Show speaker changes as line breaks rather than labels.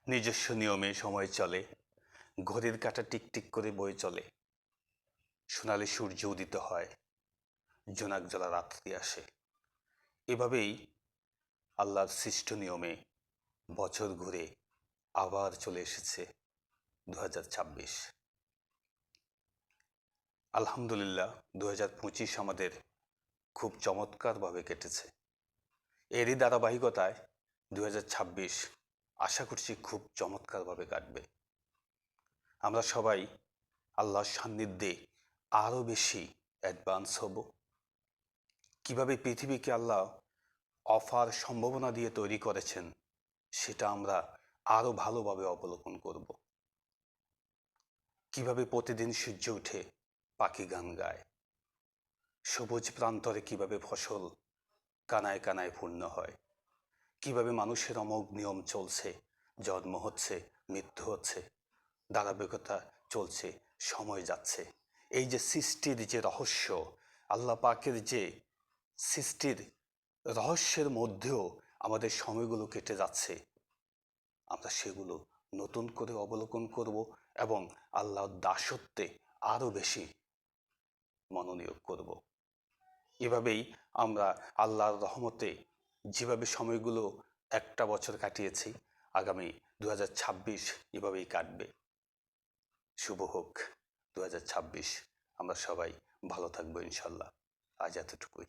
নিজস্ব নিয়মে সময় চলে, ঘড়ির কাঁটা টিকটিক করে বয়ে চলে। সোনালি সূর্য উদিত হয়, জোনাক জ্বলা রাত্রি আসে। এভাবেই আল্লাহর সৃষ্ট নিয়মে বছর ঘুরে আবার চলে এসেছে 2026। আলহামদুলিল্লাহ 2025 আমাদের খুব চমৎকারভাবে কেটেছে। এরই ধারাবাহিকতায় 2026 আশা করছি খুব চমৎকারভাবে কাটবে। আমরা সবাই আল্লাহর সান্নিধ্যে আরও বেশি অ্যাডভান্স হব। কিভাবে পৃথিবীকে আল্লাহ অফার সম্ভাবনা দিয়ে তৈরি করেছেন সেটা আমরা আরও ভালোভাবে অবলোকন করব। কিভাবে প্রতিদিন সূর্য উঠে পাখি গান গায়, সবুজ প্রান্তরে কিভাবে ফসল কানায় কানায় পূর্ণ হয়, কিভাবে মানুষের অমোঘ নিয়ম চলছে, জন্ম হচ্ছে, মৃত্যু হচ্ছে, ধারাবাহিকতা চলছে, সময় যাচ্ছে। এই যে সৃষ্টির যে রহস্য, আল্লাহ পাকের যে সৃষ্টির রহস্যের মধ্যেও আমাদের সময়গুলো কেটে যাচ্ছে, আমরা সেগুলো নতুন করে অবলোকন করব এবং আল্লাহর দাসত্বে আরও বেশি মনোনিয়োগ করব। এভাবেই আমরা আল্লাহর রহমতে যেভাবে সময়গুলো একটা বছর কাটিয়েছি, আগামী 2026 এভাবেই কাটবে। শুভ হোক 2026। আমরা সবাই ভালো থাকবো ইনশাল্লাহ। আজ এতটুকুই।